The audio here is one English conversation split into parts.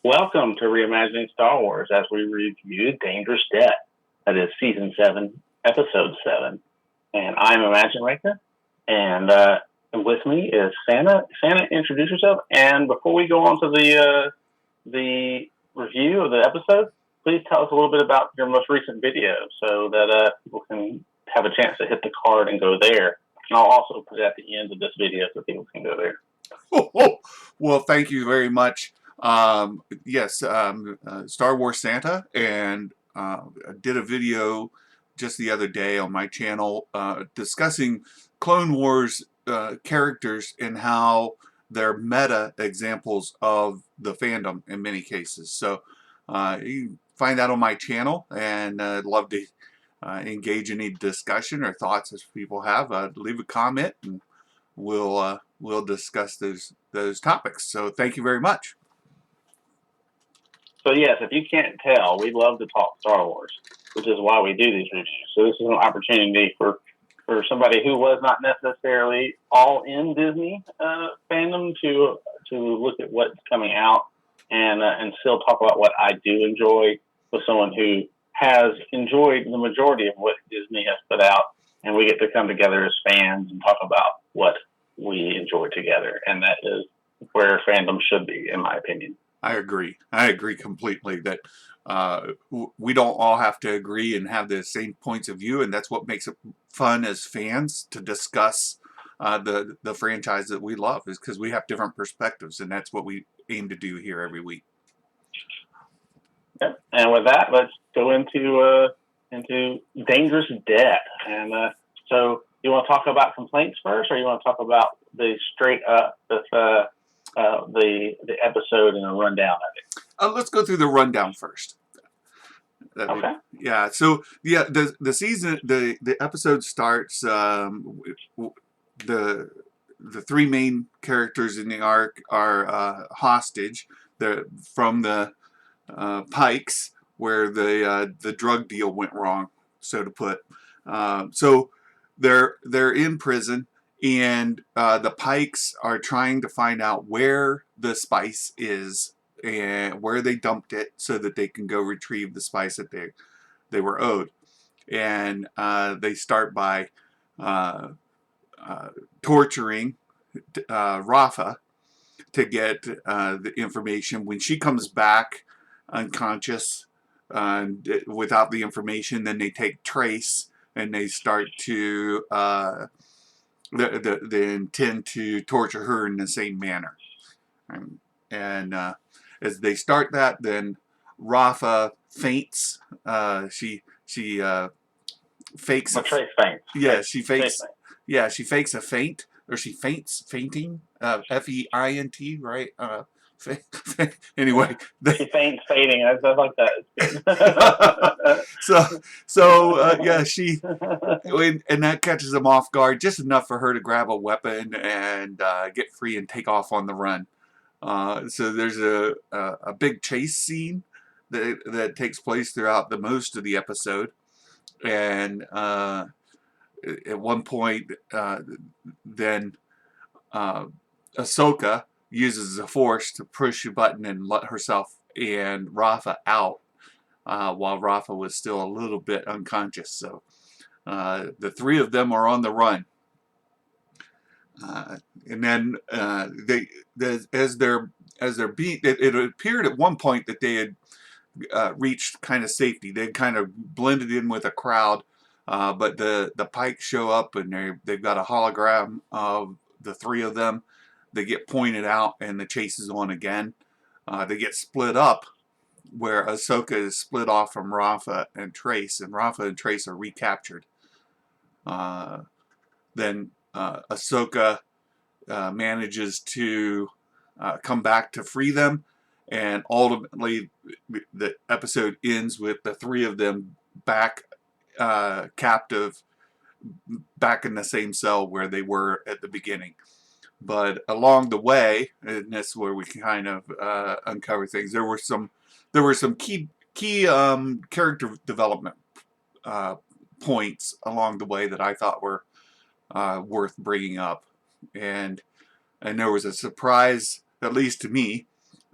Welcome to Reimagining Star Wars as we review Dangerous Debt. That is Season 7, Episode 7. And I'm Imagine Reka, and with me is Santa. Santa, introduce yourself. And before we go on to the review of the episode, please tell us a little bit about your most recent video so that people can have a chance to hit the card and go there. And I'll also put it at the end of this video so people can go there. Well, thank you very much. Yes, Star Wars Santa, and I did a video just the other day on my channel discussing Clone Wars characters and how they're meta examples of the fandom in many cases. So you can find that on my channel, and I'd love to engage in any discussion or thoughts as people have. Leave a comment, and we'll discuss those topics. So thank you very much. So yes, if you can't tell, we love to talk Star Wars, which is why we do these reviews. So this is an opportunity for somebody who was not necessarily all in Disney fandom to look at what's coming out and still talk about what I do enjoy with someone who has enjoyed the majority of what Disney has put out, and we get to come together as fans and talk about what we enjoy together, and that is where fandom should be, in my opinion. I agree. I agree completely that we don't all have to agree and have the same points of view, and that's what makes it fun as fans to discuss the franchise that we love, is because we have different perspectives, and that's what we aim to do here every week. Yep. And with that, let's go into Dangerous Debt. And so you want to talk about complaints first, or you want to talk about the straight up the episode and a rundown of it? Let's go through the rundown first. Okay. Yeah. So yeah, the season, the episode starts. The three main characters in the arc are hostage. They're from the Pikes, where the drug deal went wrong, so to put. So they're in prison. And the Pikes are trying to find out where the spice is and where they dumped it so that they can go retrieve the spice that they were owed. And they start by torturing Rafa to get the information. When she comes back unconscious without the information, then they take Trace and they start to they intend to torture her in the same manner. And as they start that, then Rafa faints. She fakes. Trace faints. Yeah, she fakes. Yeah, she fakes a faint, or she fainting. FEINT, right? Anyway, she faints fading. I like that. Yeah, she and that catches them off guard just enough for her to grab a weapon and get free and take off on the run. So there's a big chase scene that takes place throughout the most of the episode, and at one point, then Ahsoka uses the Force to push a button and let herself and Rafa out while Rafa was still a little bit unconscious. So the three of them are on the run. And then as they're being, it appeared at one point that they had reached kind of safety. They kind of blended in with a crowd, but the Pikes show up and they've got a hologram of the three of them. They get pointed out, and the chase is on again. They get split up, where Ahsoka is split off from Rafa and Trace, and Rafa and Trace are recaptured. Then Ahsoka manages to come back to free them, and ultimately the episode ends with the three of them back captive, back in the same cell where they were at the beginning. But along the way, and that's where we kind of uncover things, there were some key character development points along the way that I thought were worth bringing up, and there was a surprise, at least to me,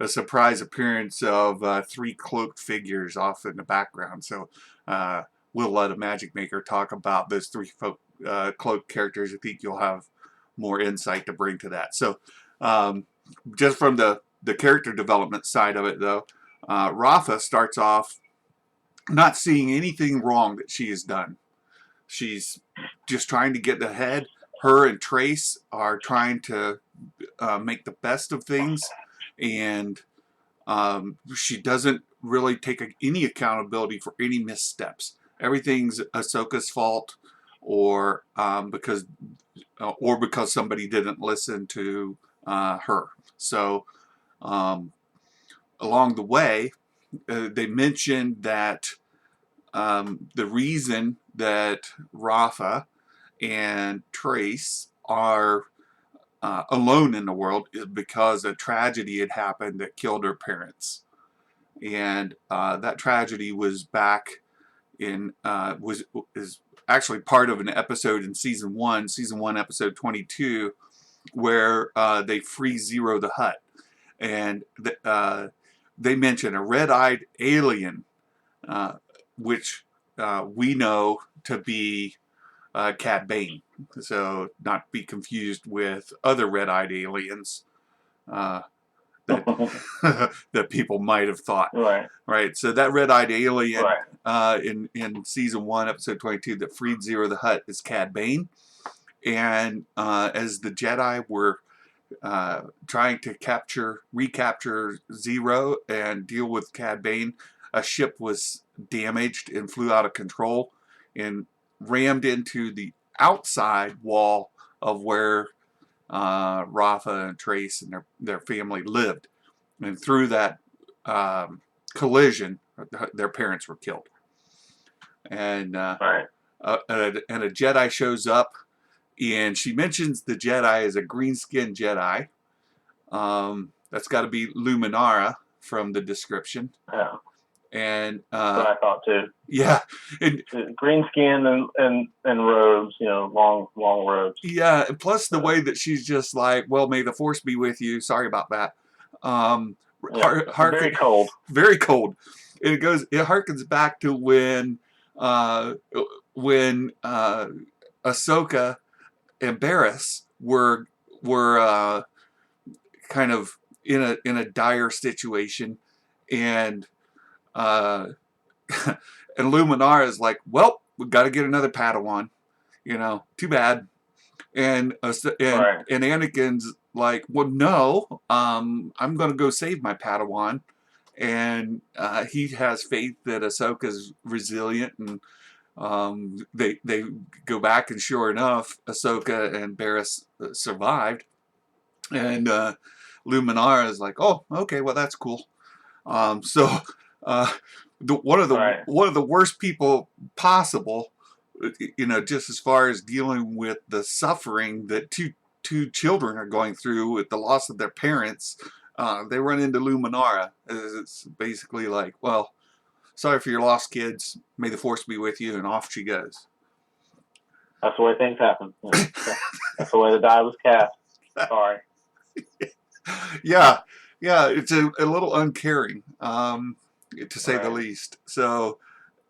a surprise appearance of 3 cloaked figures off in the background. So we'll let a magic maker talk about those 3 cloaked characters. I think you'll have more insight to bring to that. So just from the character development side of it, though, Rafa starts off not seeing anything wrong that she has done. She's just trying to get ahead. Her and Trace are trying to make the best of things, and she doesn't really take any accountability for any missteps. Everything's Ahsoka's fault, or because somebody didn't listen to her. So along the way, they mentioned that the reason that Rafa and Trace are alone in the world is because a tragedy had happened that killed her parents, and that tragedy was back in is actually part of an episode in season 1, episode 22, where they free Zero the Hutt, and they mention a red-eyed alien, which we know to be Cad Bane. So not be confused with other red-eyed aliens that that people might have thought. Right. So that red-eyed alien in season 1, episode 22, that freed Zero the Hutt is Cad Bane. And as the Jedi were trying to recapture Zero and deal with Cad Bane, a ship was damaged and flew out of control and rammed into the outside wall of where Rafa and Trace and their family lived. And through that collision, their parents were killed. And a Jedi shows up, and she mentions the Jedi as a green-skinned Jedi. That's got to be Luminara from the description. Yeah. And that's what I thought too. Yeah, and green skin and robes, long robes. Yeah, and plus the way that she's just like, well, may the Force be with you. Sorry about that. Very cold. Very cold. And it harkens back to when Ahsoka and Barriss were kind of in a dire situation, and and Luminara is like, well, we've got to get another Padawan. Too bad. And Anakin's like, well, no, I'm going to go save my Padawan. And he has faith that Ahsoka's resilient, and they go back, and sure enough, Ahsoka and Barriss survived. And Luminara is like, oh, okay, well, that's cool. So one of the worst people possible, just as far as dealing with the suffering that two children are going through with the loss of their parents, they run into Luminara. It's basically like, well, sorry for your loss, kids. May the Force be with you, and off she goes. That's the way things happen. That's the way the die was cast. Sorry. Yeah, it's a little uncaring, to say the least. So,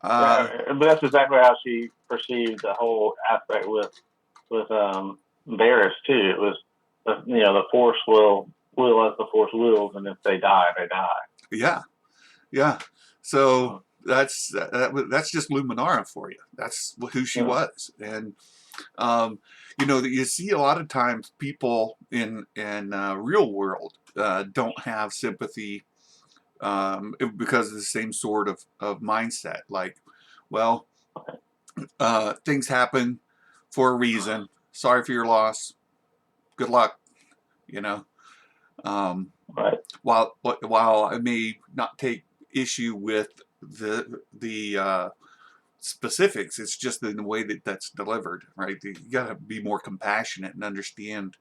but that's exactly how she perceived the whole aspect with Barriss too. It was, the Force will as the Force wills, and if they die, they die. Yeah. So that's just Luminara for you. That's who she was, and you see a lot of times people in real world don't have sympathy because of the same sort of mindset. Like, well, things happen for a reason. Sorry for your loss. Good luck. While I may not take issue with the specifics, it's just in the way that's delivered, right? You gotta be more compassionate and understand,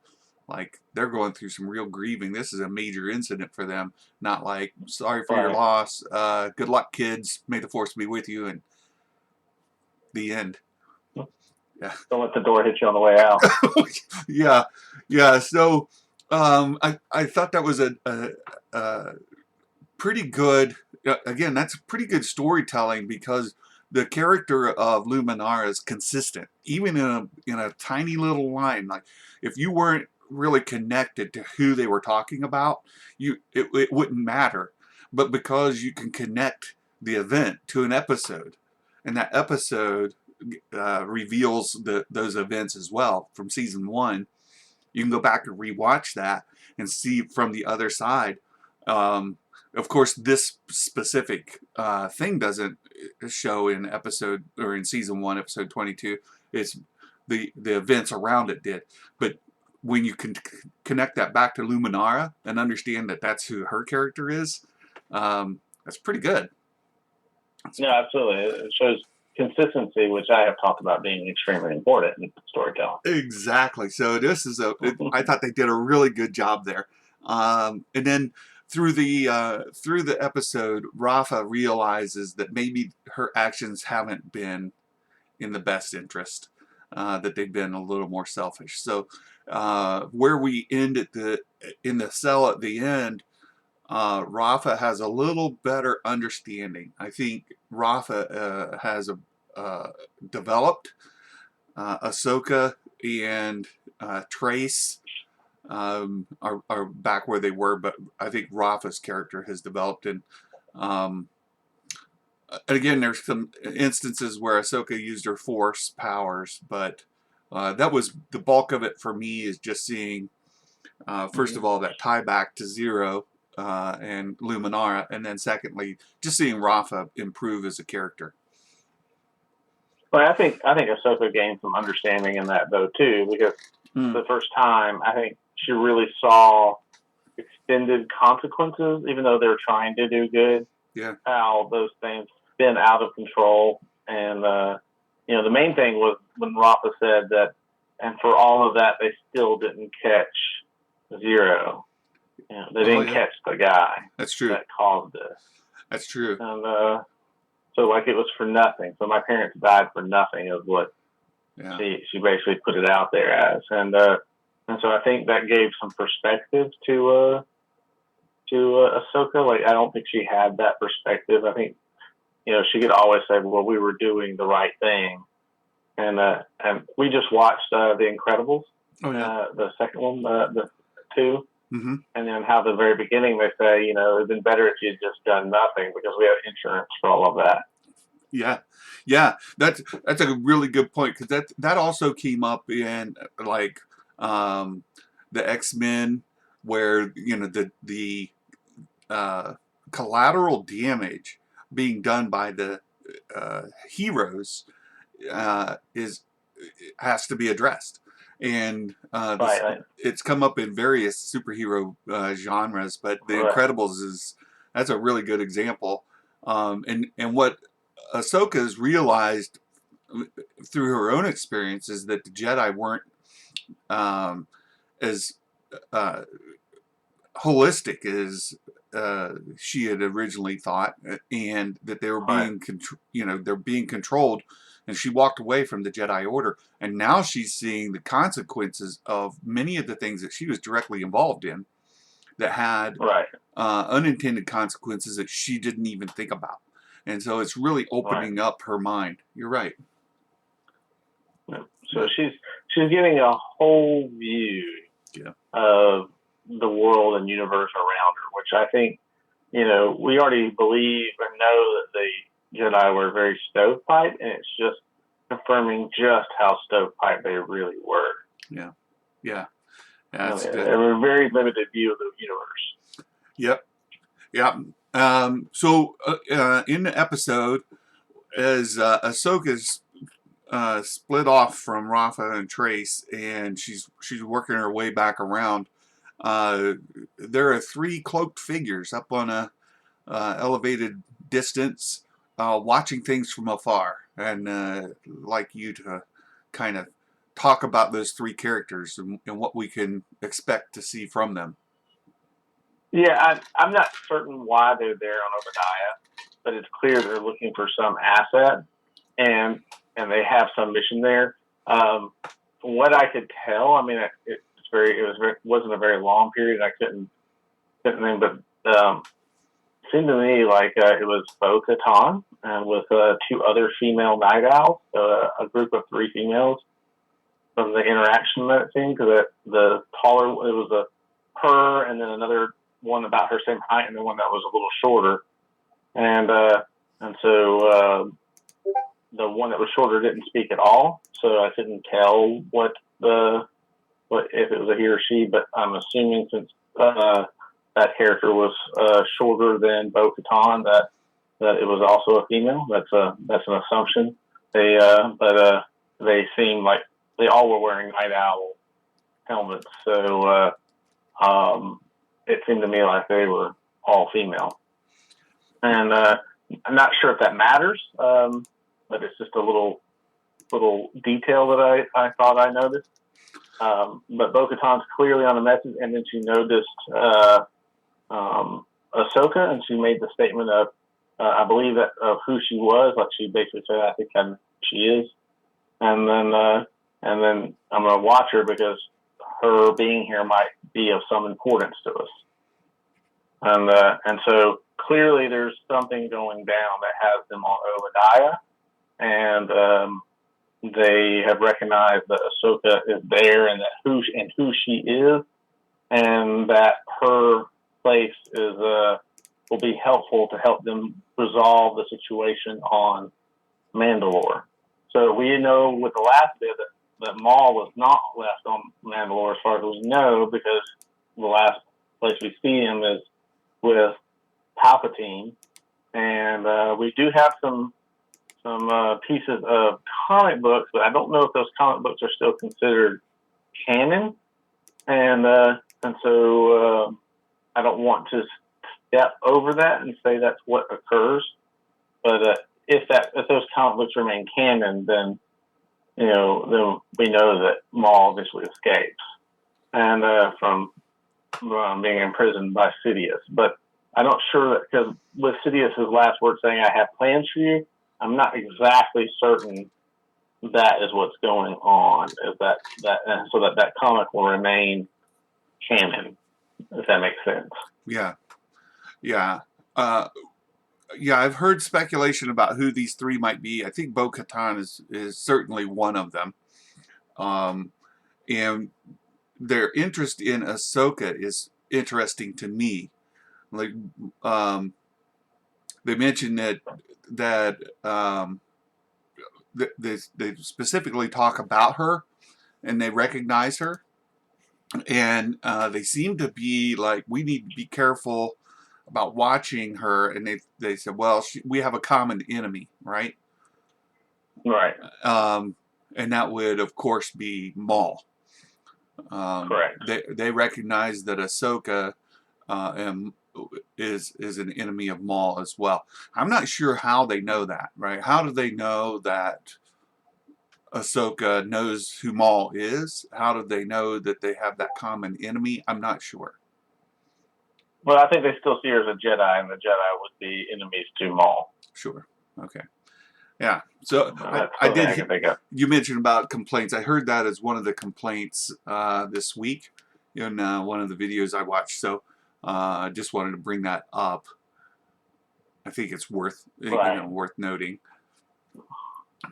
like, they're going through some real grieving. This is a major incident for them, not like, sorry for your loss, good luck, kids, may the Force be with you, and the end. Yeah. Don't let the door hit you on the way out. Yeah. So I thought that was a pretty good. Again, that's pretty good storytelling because the character of Luminara is consistent, even in a tiny little line. Like if you weren't really connected to who they were talking about, it wouldn't matter. But because you can connect the event to an episode, and that episode reveals those events as well from season one, you can go back and rewatch that and see from the other side. Of course, this specific thing doesn't show in episode or in season one, episode 22. It's the events around it did, but when you can connect that back to Luminara and understand that that's who her character is, that's pretty good. No, absolutely. It shows consistency, which I have talked about being extremely important in storytelling. Exactly. So this is I thought they did a really good job there. And then through the episode, Rafa realizes that maybe her actions haven't been in the best interest. That they've been a little more selfish. So where we end in the cell at the end, Rafa has a little better understanding. I think Rafa has developed. Ahsoka and Trace are back where they were, but I think Rafa's character has developed. And again, there's some instances where Ahsoka used her Force powers, but that was the bulk of it for me. Is just seeing first of all that tie back to Zero and Luminara, and then secondly, just seeing Rafa improve as a character. Well, I think Ahsoka gained some understanding in that though too, because the first time I think she really saw extended consequences, even though they were trying to do good. Yeah. How those things spin out of control, and the main thing was when Rafa said that, and for all of that, they still didn't catch Zero. They didn't catch the guy. That's true. That caused this. That's true. And so like it was for nothing. So my parents died for nothing is what she basically put it out there as. And so I think that gave some perspective to Ahsoka. Like I don't think she had that perspective. I think she could always say, "Well, we were doing the right thing," and we just watched The Incredibles, the second one, the two. Mm-hmm. And then how the very beginning they say, it'd been better if you'd just done nothing because we have insurance for all of that. Yeah, that's a really good point because that also came up in like the X-Men where the collateral damage being done by the heroes has to be addressed. And it's come up in various superhero genres, but The Incredibles that's a really good example. And what Ahsoka has realized through her own experience is that the Jedi weren't as holistic as she had originally thought, and that they were being they're being controlled. And she walked away from the Jedi Order, and now she's seeing the consequences of many of the things that she was directly involved in that had unintended consequences that she didn't even think about. And so it's really opening up her mind. You're right. So she's getting a whole view of the world and universe around her, which I think, we already believe and know that the Jedi were very stovepipe, and it's just confirming just how stovepipe they really were. Yeah. They were a very limited view of the universe. Yep. So in the episode, as Ahsoka's split off from Rafa and Trace, and she's working her way back around, there are three cloaked figures up on a elevated distance, watching things from afar, and like you to kind of talk about those three characters and what we can expect to see from them. Yeah, I'm not certain why they're there on Obadiah, but it's clear they're looking for some asset, and they have some mission there. From what I could tell, I mean, it's wasn't a very long period. I couldn't think, but it seemed to me like it was Bo-Katan and with two other female night owls, a group of three females from the interaction that it seemed, because the taller, it was her and then another one about her same height and the one that was a little shorter. And so the one that was shorter didn't speak at all, so I couldn't tell what if it was a he or she. But I'm assuming since that character was shorter than Bo-Katan, that it was also a female. That's an assumption. But they seemed like they all were wearing night owl helmets, so it seemed to me like they were all female. And I'm not sure if that matters, but it's just a little detail that I thought I noticed. But Bo-Katan's clearly on the message, and then she noticed Ahsoka, and she made the statement of, I believe, that of who she was. Like, she basically said, "I think she is," and then I'm gonna watch her because her being here might be of some importance to us. And so clearly there's something going down that has them on Obadiah, and they have recognized that Ahsoka is there, and that who she is, and that her place is will be helpful to help them resolve the situation on Mandalore. So we know with the last bit that Maul was not left on Mandalore, as far as we know, because the last place we see him is with Palpatine, and we do have some pieces of comic books, but I don't know if those comic books are still considered canon, and so I don't want to step over that and say that's what occurs. But if those comic books remain canon, then then we know that Maul eventually escapes, and from being imprisoned by Sidious. But I'm not sure that, because with Sidious's last word saying, "I have plans for you," I'm not exactly certain that is what's going on. Is that so that comic will remain canon, if that makes sense. Yeah. I've heard speculation about who these three might be. I think Bo-Katan is certainly one of them. And their interest in Ahsoka is interesting to me. Like, they mentioned that they specifically talk about her, and they recognize her, and they seem to be like, we need to be careful about watching her, and they said, well, we have a common enemy, right? Right. And that would, of course, be Maul. Correct. They recognize that Ahsoka is an enemy of Maul as well. I'm not sure how they know that, right? How do they know that Ahsoka knows who Maul is? How do they know that they have that common enemy? I'm not sure. Well, I think they still see her as a Jedi, and the Jedi would be enemies to Maul. Sure. Okay. Yeah. So I did. You mentioned about complaints. I heard that as one of the complaints this week in one of the videos I watched. So I just wanted to bring that up. I think it's worth worth noting.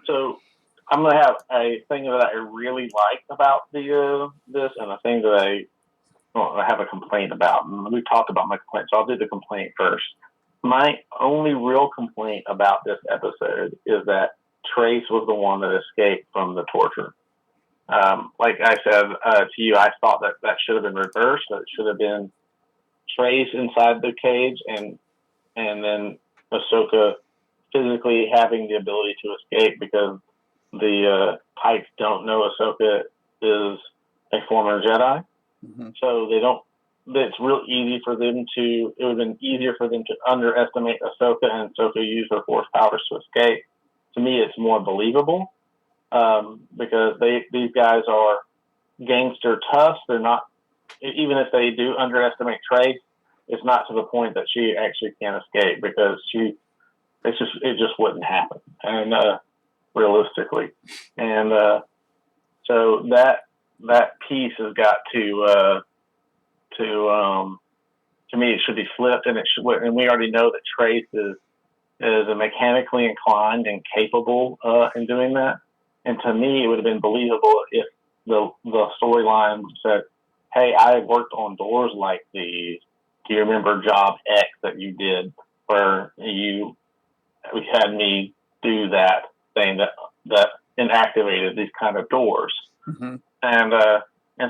So I'm gonna have a thing that I really like about this, and a thing that I have a complaint about. And we talked about my complaint, so I'll do the complaint first. My only real complaint about this episode is that Trace was the one that escaped from the torture. Like I said to you, I thought that should have been reversed. That it should have been Trace inside the cage, and then Ahsoka physically having the ability to escape, because the Pikes don't know Ahsoka is a former Jedi. Mm-hmm. So they don't. It's real easy for them to. It would have been easier for them to underestimate Ahsoka, and Ahsoka use her force powers to escape. To me, it's more believable, because these guys are gangster toughs. They're not. Even if they do underestimate Trace, it's not to the point that she actually can't escape, because it just wouldn't happen, and realistically, and so that that piece has got to me, it should be flipped, and and we already know that Trace is a mechanically inclined and capable in doing that. And to me, it would have been believable if the storyline said, "Hey, I worked on doors like these. Do you remember Job X that you did, where we had me do that thing that inactivated these kind of doors?" Mm-hmm. And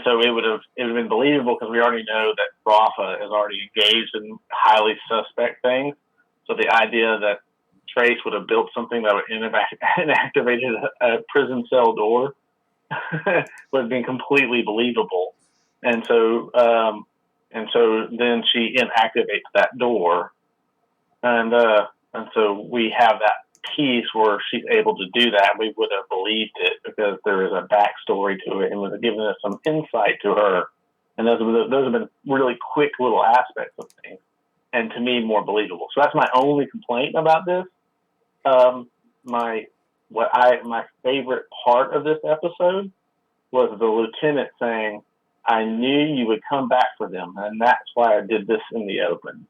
so it would have been believable because we already know that Rafa is already engaged in highly suspect things. So the idea that Trace would have built something that would inactivated a prison cell door would have been completely believable. And so then she inactivates that door, and so we have that piece where she's able to do that. We would have believed it because there is a backstory to it and would have given us some insight to her. And those have been really quick little aspects of things, and to me more believable. So that's my only complaint about this. My favorite part of this episode was the lieutenant saying, "I knew you would come back for them, and that's why I did this in the open."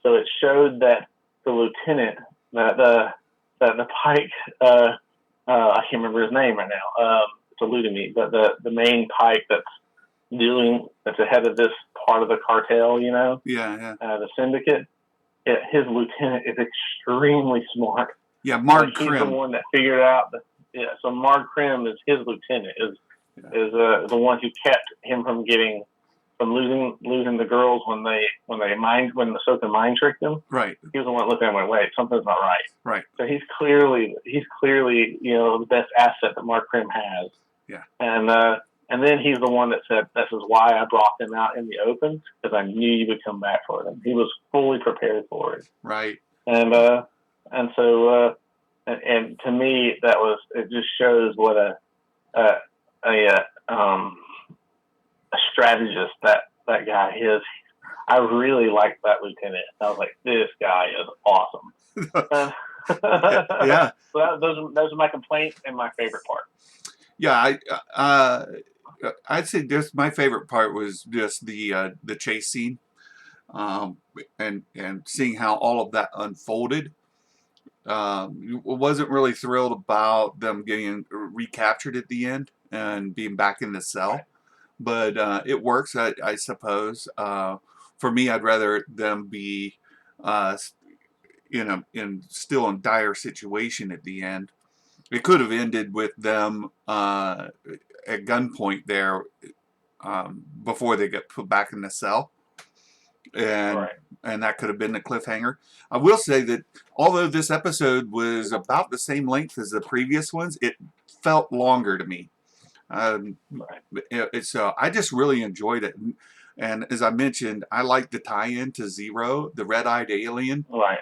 So it showed that the lieutenant, the Pike, I can't remember his name right now. It's eluding me, but the main Pike that's ahead of this part of the cartel, the syndicate. His lieutenant is extremely smart. Yeah, Mark He's Krim. the one that figured out so Mark Krim is his lieutenant, is the one who kept him from losing the girls when the Ahsoka mind tricked him. Right. He was the one that looked at him and went, "Wait, something's not right." Right. So he's clearly the best asset that Mark Krim has. Yeah. And then he's the one that said, "This is why I brought them out in the open, because I knew you would come back for them." He was fully prepared for it. Right. And so to me, it just shows what a strategist that guy is. I really liked that lieutenant. I was like, this guy is awesome. Yeah. So those are my complaints and my favorite part. Yeah, I'd say just my favorite part was just the chase scene, and seeing how all of that unfolded. Wasn't really thrilled about them getting recaptured at the end and being back in the cell, but it works, I suppose. For me, I'd rather them be, still in dire situation at the end. It could have ended with them at gunpoint there before they get put back in the cell, and that could have been the cliffhanger. I will say that although this episode was about the same length as the previous ones, it felt longer to me. So I just really enjoyed it. And as I mentioned, I like the tie-in to Zero, the red-eyed alien. Right.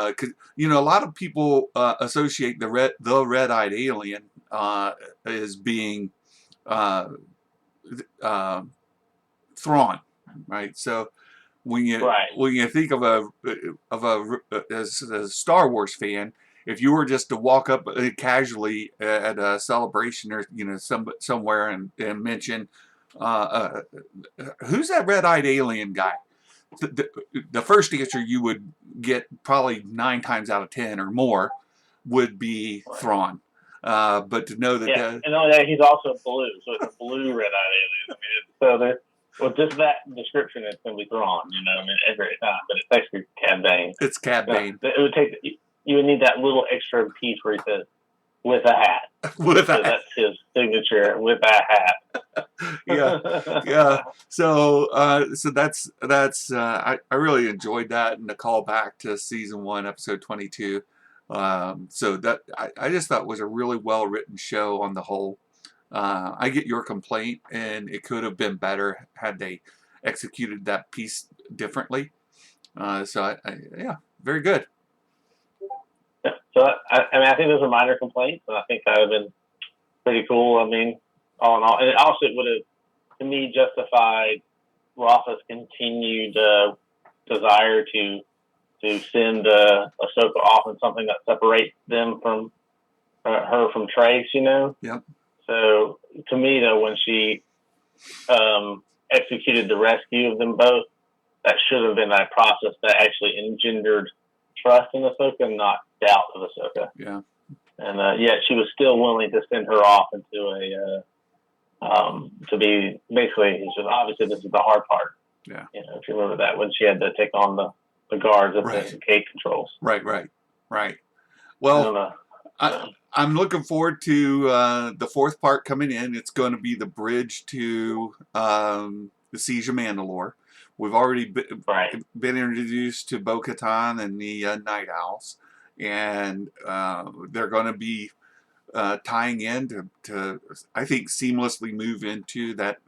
Because a lot of people associate the red-eyed alien as being Thrawn, right? So when you think of as a Star Wars fan, if you were just to walk up casually at a celebration or somewhere and mention who's that red-eyed alien guy, the first answer you would get probably 9 times out of 10 or more would be Thrawn. But to know that he's also blue, so it's a blue red-eyed alien. With just that description, it's going to be Thrawn, every time. But it's actually Cad Bane. It's Cad Bane. You would need that little extra piece where he says, "with a hat." That's his signature, with a hat. Yeah. So that's I really enjoyed that, and the call back to season 1, episode 22. So that I just thought was a really well written show on the whole. I get your complaint, and it could have been better had they executed that piece differently. So very good. Yeah, so I think those are minor complaints, and I think that would have been pretty cool. I mean, all in all, and also it would have, to me, justified Rafa's continued desire to send Ahsoka off in something that separates them from her from Trace. Yep. So to me, though, when she executed the rescue of them both, that should have been a process that actually engendered trust in Ahsoka, not doubt of Ahsoka. Yeah. And yet she was still willing to send her off into to be basically, obviously this is the hard part. Yeah. If you remember that, when she had to take on the guards at the gate controls. Right. Well, I'm looking forward to the fourth part coming in. It's going to be the bridge to the Siege of Mandalore. We've already been introduced to Bo-Katan and the Night Owls, and they're going to be tying in to, I think, seamlessly move into that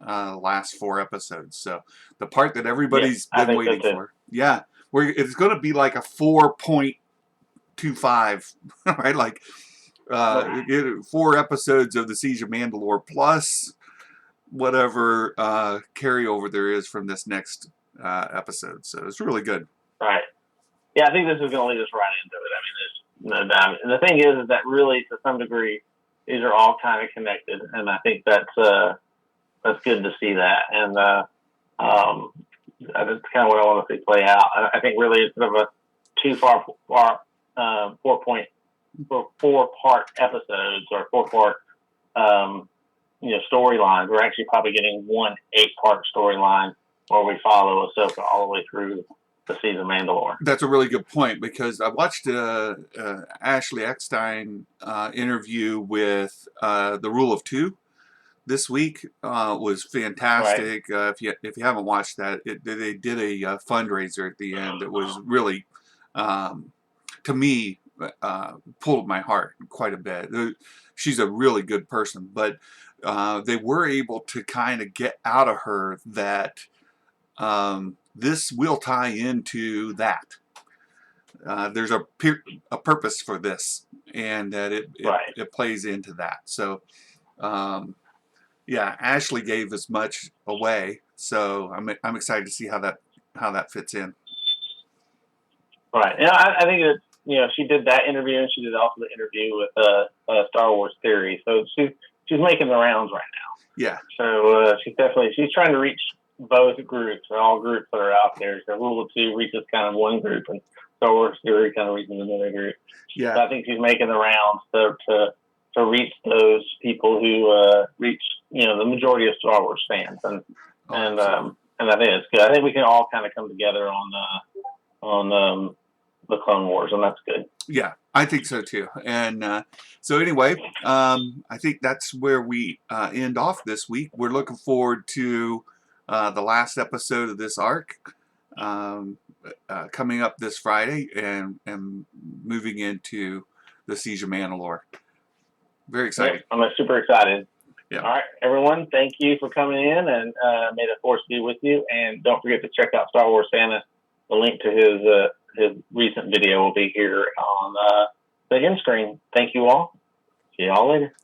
last 4 episodes. So the part that everybody's been waiting for. Yeah. It's going to be like a 4.25, right? Like 4 episodes of the Siege of Mandalore plus whatever carryover there is from this next episode. So it's really good. Right. Yeah, I think this is going to lead us right into it. I mean, there's no doubt. And the thing is that really, to some degree, these are all kind of connected, and I think that's good to see that. And that's kind of what I want to see play out. I think really it's sort of a 4-part episodes or 4-part storylines. We're actually probably getting 1 8-part storyline where we follow Ahsoka all the way through the Siege of Mandalore. That's a really good point, because I watched Ashley Eckstein interview with the Rule of Two this week. Was fantastic. Right. If you haven't watched that, they did a fundraiser at the end that was really, to me, pulled my heart quite a bit. She's a really good person, but they were able to kind of get out of her that this will tie into that. There's a purpose for this, and that it plays into that. So, yeah, Ashley gave as much away, so I'm excited to see how that fits in. Right. Yeah, I think it's, she did that interview, and she did also the interview with Star Wars Theory. So she's making the rounds right now. Yeah. So she's trying to reach both groups, or all groups that are out there. So Rule of Two reaches kind of one group, and Star Wars Theory kind of reaches another group. Yeah. So I think she's making the rounds to reach those people who reach the majority of Star Wars fans, and I think it's good. I think we can all kind of come together on the Clone Wars, and that's good. Yeah, I think so too. And so anyway, I think that's where we end off this week. We're looking forward to the last episode of this arc coming up this Friday, and moving into the Siege of Mandalore. Very excited. Yeah, I'm super excited. Yeah. All right, everyone, thank you for coming in, and may the Force be with you. And don't forget to check out Star Wars Santa. The link to his recent video will be here on the end screen. Thank you all. See y'all later.